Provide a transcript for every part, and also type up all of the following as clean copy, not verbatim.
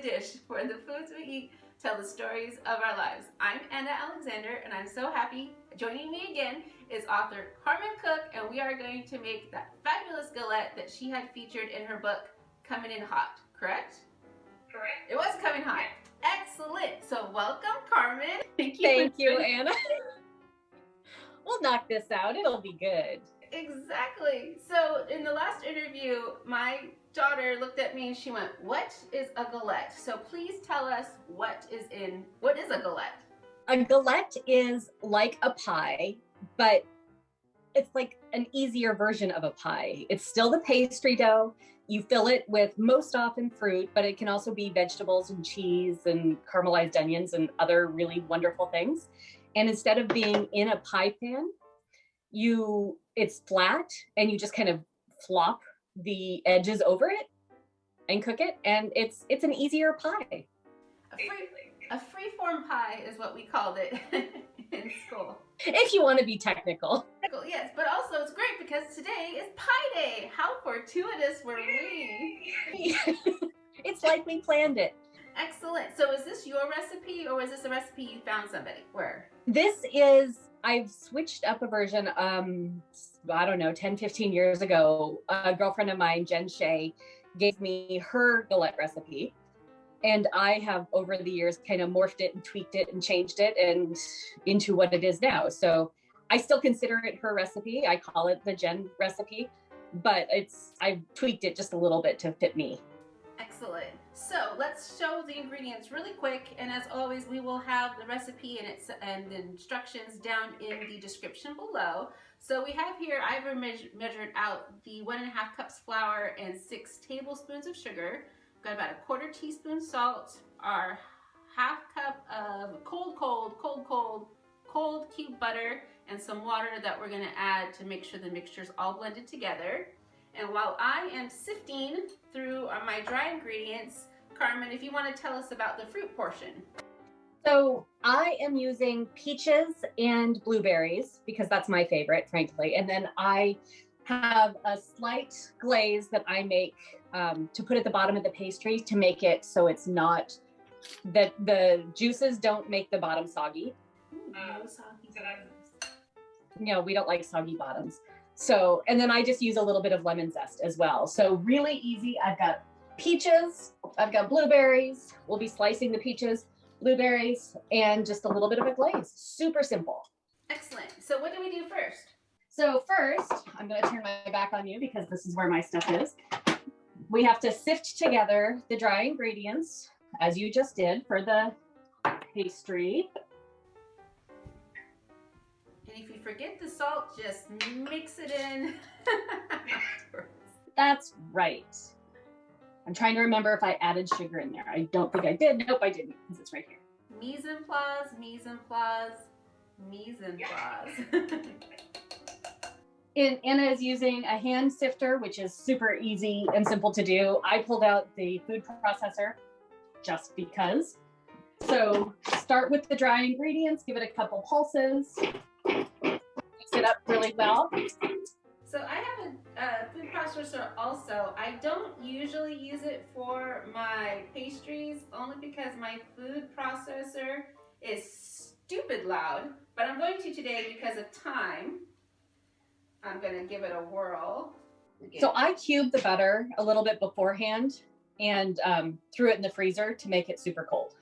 the dish, for the foods we eat tell the stories of our lives. I'm Anna Alexander, and I'm so happy. Joining me again is author Carmen Cook, and we are going to make that fabulous galette that she had featured in her book, Coming in Hot, correct? Correct. It was Coming Hot. Excellent. So welcome, Carmen. Thank you, Anna. We'll knock this out. It'll be good. Exactly. So in the last interview, my daughter looked at me and she went, "What is a galette?" So please tell us what is a galette? A galette is like a pie, but it's like an easier version of a pie. It's still the pastry dough. You fill it with most often fruit, but it can also be vegetables and cheese and caramelized onions and other really wonderful things. And instead of being in a pie pan, it's flat and you just kind of flop the edges over it and cook it, and it's an easier pie. A free-form pie is what we called it in school. If you want to be technical. Yes, but also it's great because today is Pie Day. How fortuitous were we? It's like we planned it. Excellent. So is this your recipe, or is this a recipe you found somebody? Where? I've switched up a version, I don't know, 10, 15 years ago. A girlfriend of mine, Jen Shea, gave me her galette recipe. And I have, over the years, kind of morphed it and tweaked it and changed it and into what it is now. So I still consider it her recipe. I call it the Jen recipe, but I've tweaked it just a little bit to fit me. Excellent. So let's show the ingredients really quick. And as always, we will have the recipe and the instructions down in the description below. So we have here, I've measured out the 1.5 cups flour and 6 tablespoons of sugar. We've got about a 1/4 teaspoon salt, our 1/2 cup of cold cube butter, and some water that we're going to add to make sure the mixture is all blended together. And while I am sifting through my dry ingredients, Carmen, if you want to tell us about the fruit portion. So I am using peaches and blueberries because that's my favorite, frankly. And then I have a slight glaze that I make to put at the bottom of the pastry to make it so it's not, that the juices don't make the bottom soggy. No, we don't like soggy bottoms. So, and then I just use a little bit of lemon zest as well. So really easy. I've got peaches, I've got blueberries. We'll be slicing the peaches, blueberries, and just a little bit of a glaze. Super simple. Excellent. So what do we do first? So first, I'm going to turn my back on you because this is where my stuff is. We have to sift together the dry ingredients, as you just did for the pastry. And if you forget the salt, just mix it in. That's right. I'm trying to remember if I added sugar in there. I don't think I did. Nope, I didn't, because it's right here. Mise en place, mise en place, mise en place. And Anna is using a hand sifter, which is super easy and simple to do. I pulled out the food processor just because. So start with the dry ingredients, give it a couple pulses, mix it up really well. So I have a food processor also. I don't usually use it for my pastries, only because my food processor is stupid loud, but I'm going to today because of time. I'm going to give it a whirl. Again. So I cubed the butter a little bit beforehand and threw it in the freezer to make it super cold.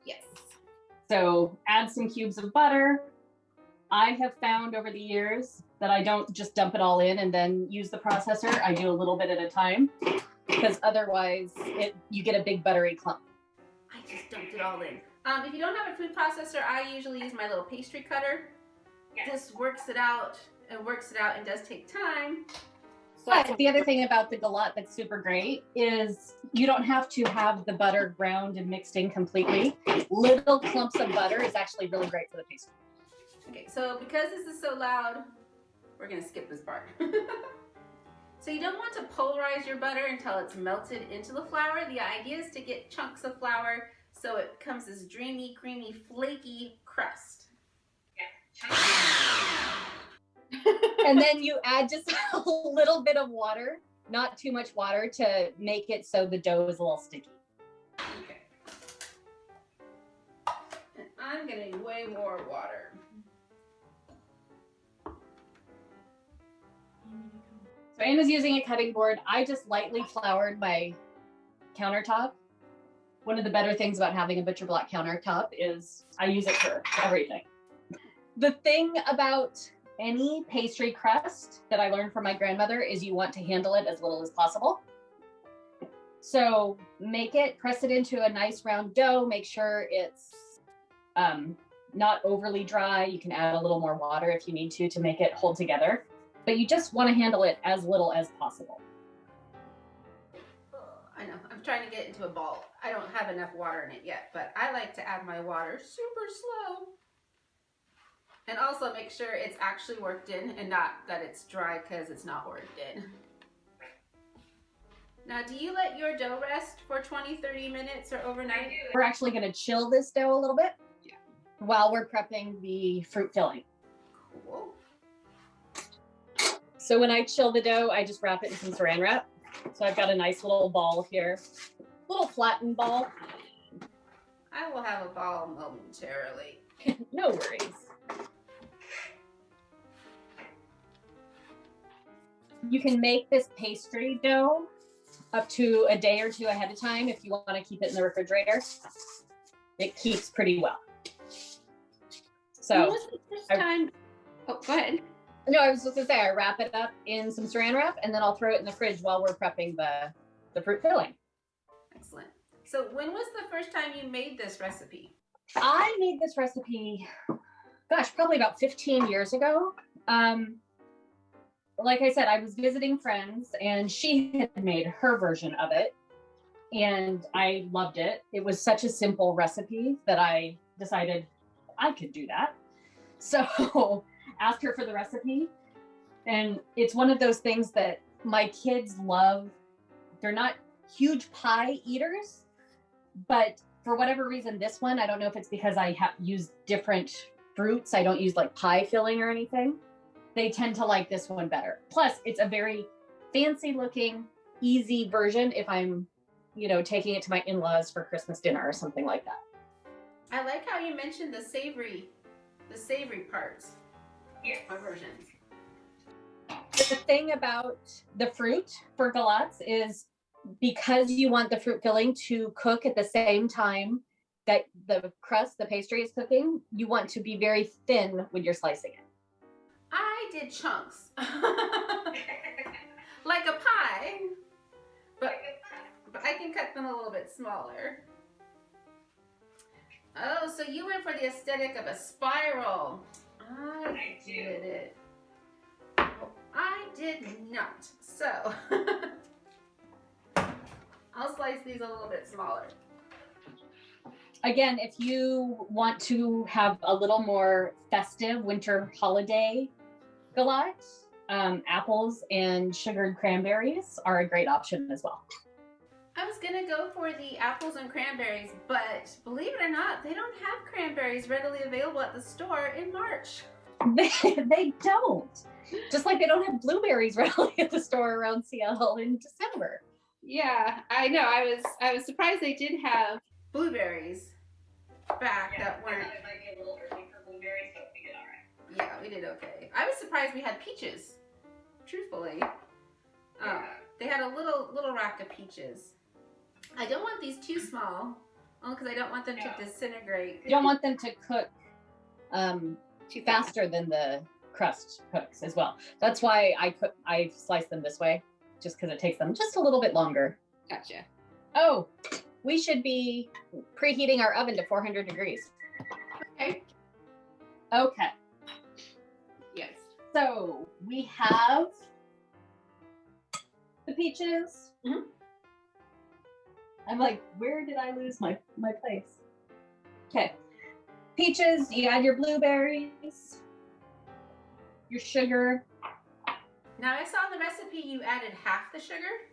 Yes. So add some cubes of butter. I have found over the years that I don't just dump it all in and then use the processor. I do a little bit at a time because otherwise you get a big buttery clump. I just dumped it all in. If you don't have a food processor, I usually use my little pastry cutter. Yes. This works it out. It works it out and does take time. But the other thing about the galette that's super great is you don't have to have the butter ground and mixed in completely. Little clumps of butter is actually really great for the pastry. Okay, so because this is so loud, we're going to skip this part. So you don't want to pulverize your butter until it's melted into the flour. The idea is to get chunks of flour so it becomes this dreamy, creamy, flaky crust. Yeah. And then you add just a little bit of water, not too much water, to make it so the dough is a little sticky. I'm getting way more water. So Anna's using a cutting board. I just lightly floured my countertop. One of the better things about having a butcher block countertop is I use it for everything. The thing about any pastry crust that I learned from my grandmother is you want to handle it as little as possible. So make it, press it into a nice round dough, make sure it's not overly dry. You can add a little more water if you need to make it hold together. But you just want to handle it as little as possible. I know, I'm trying to get into a ball. I don't have enough water in it yet, but I like to add my water super slow. And also make sure it's actually worked in and not that it's dry because it's not worked in. Now, do you let your dough rest for 20-30 minutes or overnight? We're actually going to chill this dough a little bit while we're prepping the fruit filling. Cool. So when I chill the dough, I just wrap it in some saran wrap. So I've got a nice little ball here, little flattened ball. I will have a ball momentarily. No worries. You can make this pastry dough up to a day or two ahead of time if you want to keep it in the refrigerator. It keeps pretty well. So when was the first time? Oh, go ahead. No, I was just gonna say I wrap it up in some saran wrap and then I'll throw it in the fridge while we're prepping the fruit filling. Excellent. So when was the first time you made this recipe? I made this recipe, gosh, probably about 15 years ago. Like I said, I was visiting friends and she had made her version of it and I loved it. It was such a simple recipe that I decided I could do that. So asked her for the recipe, and it's one of those things that my kids love. They're not huge pie eaters, but for whatever reason, this one, I don't know if it's because I have used different fruits. I don't use like pie filling or anything. They tend to like this one better. Plus, it's a very fancy looking, easy version if I'm, taking it to my in-laws for Christmas dinner or something like that. I like how you mentioned the savory parts. Yes. My versions. The thing about the fruit for galots is because you want the fruit filling to cook at the same time that the crust, the pastry is cooking, you want to be very thin when you're slicing it. I did chunks. Like a pie, but I can cut them a little bit smaller. Oh, so you went for the aesthetic of a spiral. I did it. Well, I did not. So, I'll slice these a little bit smaller. Again, if you want to have a little more festive winter holiday galot, apples and sugared cranberries are a great option as well. I was gonna go for the apples and cranberries, but believe it or not, they don't have cranberries readily available at the store in March. They don't. Just like they don't have blueberries readily at the store around Seattle in December. Yeah, I know. I was surprised they did have blueberries back that weren't. It might be a little early for blueberries, but we did all right. Yeah, we did okay. I was surprised we had peaches. Truthfully, they had a little rack of peaches. I don't want these too small, only because I don't want them to disintegrate. You don't want them to cook Too fast. faster than the crust cooks as well. That's why I slice them this way, just because it takes them just a little bit longer. Gotcha. Oh, we should be preheating our oven to 400 degrees. Okay. Okay. Yes. So we have the peaches. Mhm. I'm like, where did I lose my place? Okay. Peaches, you add your blueberries, your sugar. Now I saw in the recipe you added half the sugar,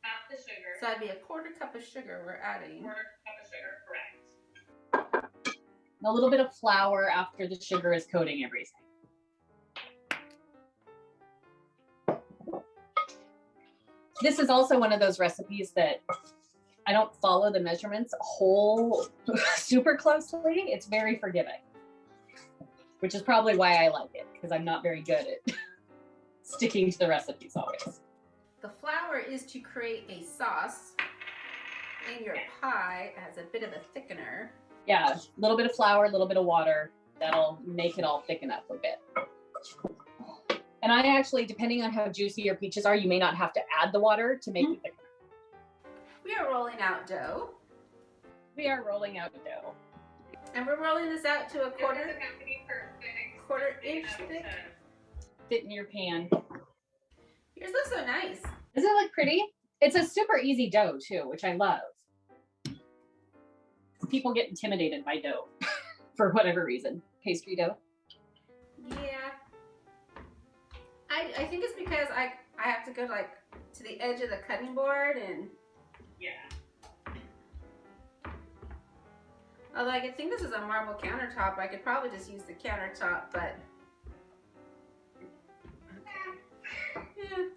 Half the sugar, so that'd be a quarter cup of sugar we're adding. quarter cup of sugar, correct. And a little bit of flour after the sugar is coating everything. This is also one of those recipes that I don't follow the measurements whole super closely. It's very forgiving, which is probably why I like it, because I'm not very good at sticking to the recipes always. The flour is to create a sauce in your pie as a bit of a thickener. Yeah, a little bit of flour, a little bit of water. That'll make it all thicken up a bit. And I actually, depending on how juicy your peaches are, you may not have to add the water to make it thicker. We are rolling out dough. We are rolling out dough. And we're rolling this out to a This quarter isn't gonna be perfect. quarter inch Out of thick. 10. Fit in your pan. Yours looks so nice. Does it look pretty? It's a super easy dough too, which I love. People get intimidated by dough for whatever reason. Pastry dough. Yeah. I think it's because I have to go like to the edge of the cutting board, and Yeah. although I think this is a marble countertop, I could probably just use the countertop, but yeah.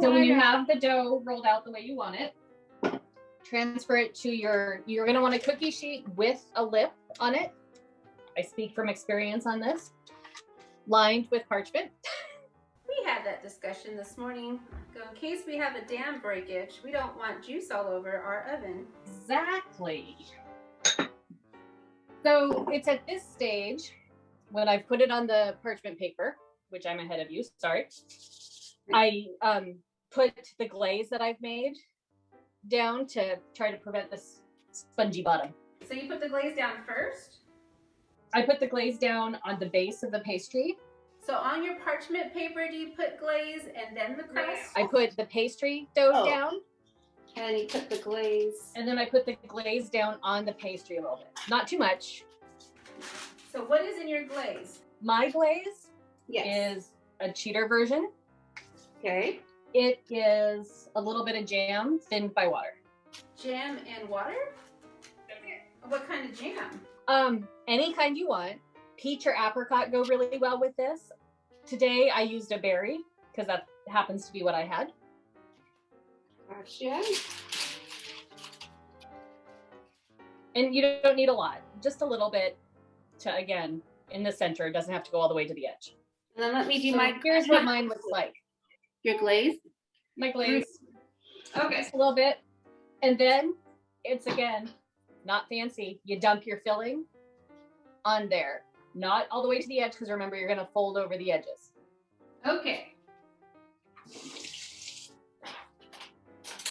So when you have the dough rolled out the way you want it, transfer it to you're gonna want a cookie sheet with a lip on it. I speak from experience on this. Lined with parchment. We had that discussion this morning. So in case we have a dam breakage, we don't want juice all over our oven. Exactly. So it's at this stage when I've put it on the parchment paper, which I'm ahead of you, sorry. I put the glaze that I've made down to try to prevent this spongy bottom. So you put the glaze down first? I put the glaze down on the base of the pastry. So on your parchment paper, do you put glaze and then the crust? I put the pastry dough Oh. down, And you put the glaze. and then I put the glaze down on the pastry a little bit. Not too much. So what is in your glaze? My glaze is a cheater version. Okay. It is a little bit of jam thinned by water. Jam and water? Okay. What kind of jam? Any kind you want. Peach or apricot go really well with this. Today I used a berry because that happens to be what I had. Gotcha. And you don't need a lot, just a little bit to, again, in the center. It doesn't have to go all the way to the edge. And then let me do So my. here's what mine looks like. Your glaze? My glaze, Okay. just a little bit. And then it's, again, not fancy. You dump your filling on there. Not all the way to the edge, because remember, you're going to fold over the edges. Okay.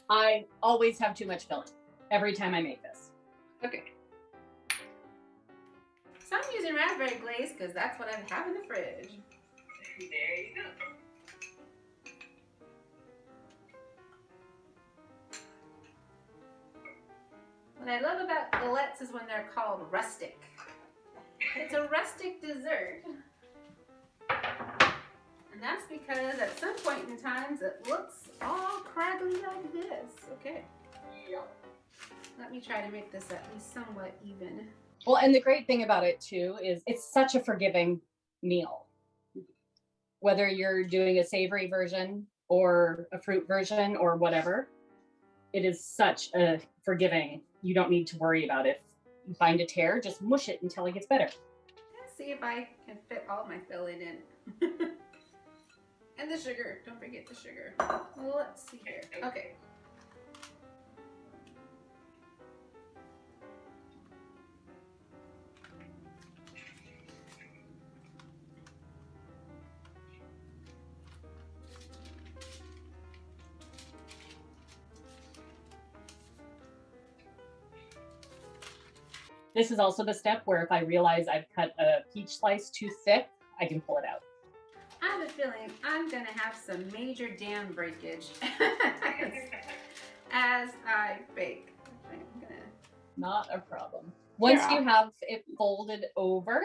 I always have too much filling every time I make this. Okay. So I'm using raspberry glaze because that's what I have in the fridge. There you go. What I love about galettes is when they're called rustic. It's a rustic dessert. And that's because at some point in times it looks all craggly like this. Okay. Yep. Let me try to make this at least somewhat even. Well, and the great thing about it too is it's such a forgiving meal. Whether you're doing a savory version or a fruit version or whatever, it is such a forgiving. You don't need to worry about it. You find a tear, just mush it until it gets better. Let's see if I can fit all my filling in. And the sugar. Don't forget the sugar. Well, let's see here. Okay. This is also the step where if I realize I've cut a peach slice too thick, I can pull it out. I have a feeling I'm gonna have some major dam breakage as I bake. I'm gonna. Not a problem. Once Yeah. you have it folded over,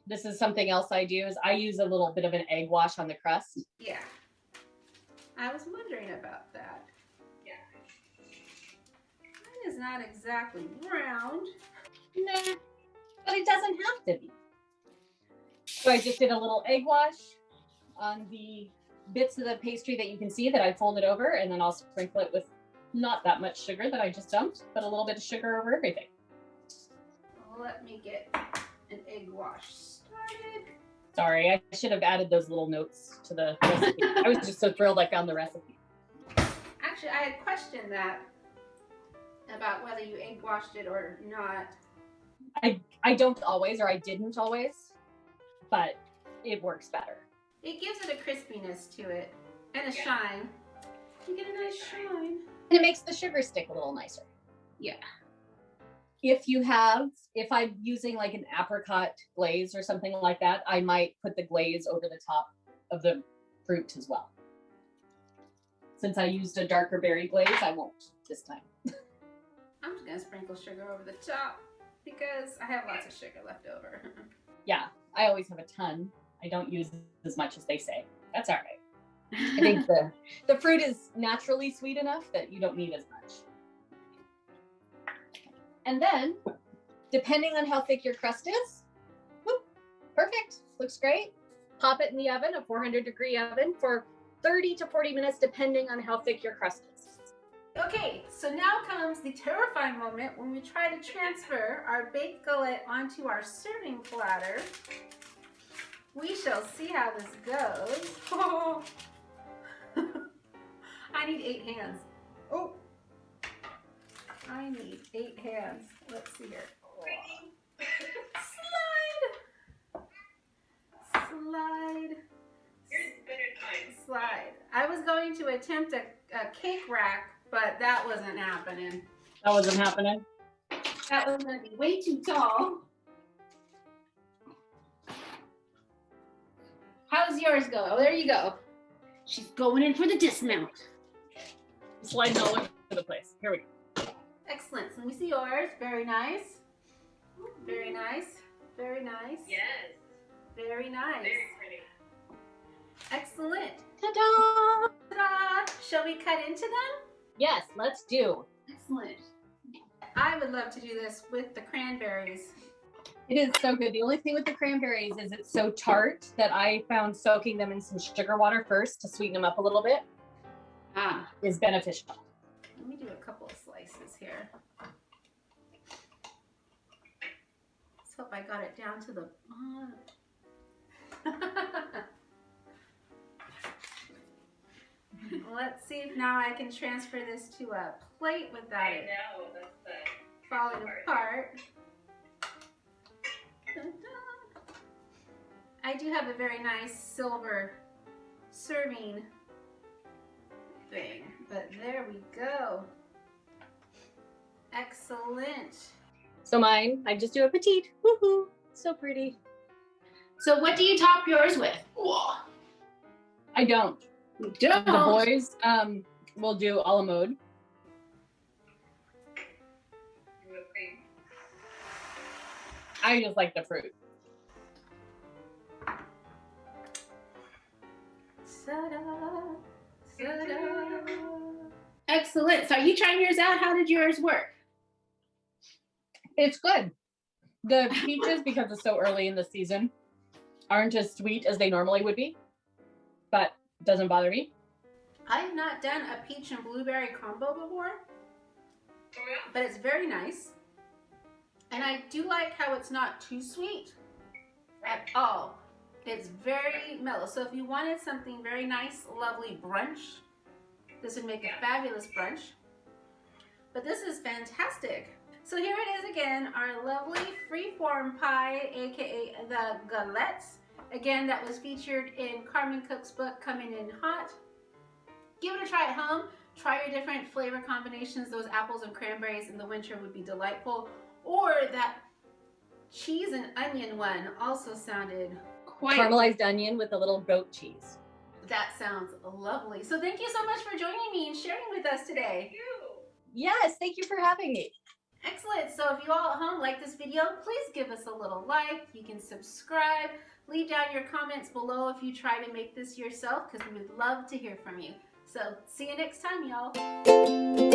this is something else I do is I use a little bit of an egg wash on the crust. Yeah. I was wondering about that. Yeah. Mine is not exactly round. Nah, but it doesn't have to be. So I just did a little egg wash on the bits of the pastry that you can see that I folded over, and then I'll sprinkle it with Not that much sugar that I just dumped, but a little bit of sugar over everything. Let me get an egg wash started. Sorry, I should have added those little notes to the recipe. I was just so thrilled I found the recipe. Actually, I had questioned that about whether you egg washed it or not. I don't always, or I didn't always, but it works better. It gives it a crispiness to it and a Yeah. shine. You get a nice shine. And it makes the sugar stick a little nicer. Yeah. If I'm using like an apricot glaze or something like that, I might put the glaze over the top of the fruit as well. Since I used a darker berry glaze, I won't this time. I'm just gonna sprinkle sugar over the top because I have lots of sugar left over. Yeah, I always have a ton. I don't use as much as they say. That's all right. I think the fruit is naturally sweet enough that you don't need as much. And then, depending on how thick your crust is, whoop, perfect, looks great. Pop it in the oven, a 400-degree oven, for 30 to 40 minutes, depending on how thick your crust is. Okay, so now comes the terrifying moment when we try to transfer our baked galette onto our serving platter. We shall see how this goes. Oh. I need 8 hands. Oh, I need 8 hands. Let's see here. Slide. Here's better time. Slide. I was going to attempt a cake rack, but that wasn't happening. That wasn't happening. That was going to be way too tall. How's yours go? Oh, there you go. She's going in for the dismount. Sliding all over the place. Here we go. Excellent. So let me see yours. Very nice. Very nice. Very nice. Yes. Very nice. Very pretty. Excellent. Ta-da! Ta-da! Shall we cut into them? Yes, let's do. Excellent. I would love to do this with the cranberries. It is so good. The only thing with the cranberries is it's so tart that I found soaking them in some sugar water first to sweeten them up a little bit is beneficial. Let me do a couple of slices here. Let's hope I got it down to the bottom. Let's see if now I can transfer this to a plate without I it know, that's the falling apart. I do have a very nice silver serving thing, but there we go. Excellent. So mine, I just do a petite. Woohoo! So pretty. So what do you top yours with? I don't. Don't. The boys will do a la mode. whipped cream. I just like the fruit. Ta-da, ta-da. Excellent. So are you trying yours out? How did yours work? It's good. The peaches, because it's so early in the season, aren't as sweet as they normally would be, but it doesn't bother me. I have not done a peach and blueberry combo before, Oh yeah? but it's very nice. And I do like how it's not too sweet at all. It's very mellow. So if you wanted something very nice, lovely brunch, this would make a fabulous brunch. But this is fantastic. So here it is again, our lovely freeform pie, aka the galettes. Again, that was featured in Carmen Cook's book, Coming in Hot. Give it a try at home. Try your different flavor combinations. Those apples and cranberries in the winter would be delightful. Or that cheese and onion one also sounded quite... Caramelized onion with a little goat cheese. That sounds lovely. So thank you so much for joining me and sharing with us today. Thank you. Yes, thank you for having me. Excellent. So if you all at home like this video, please give us a little like. You can subscribe. Leave down your comments below if you try to make this yourself, because we would love to hear from you. So see you next time, y'all.